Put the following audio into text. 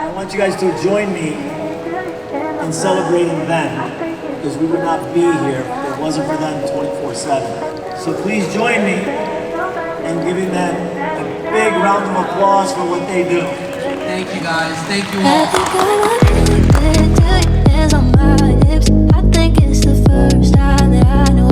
I want you guys to join me in celebrating them, because we would not be here if it wasn't for them 24/7. So please join me in giving them a big round of applause for what they do. Thank you guys, thank you all. I think it's the first time that I know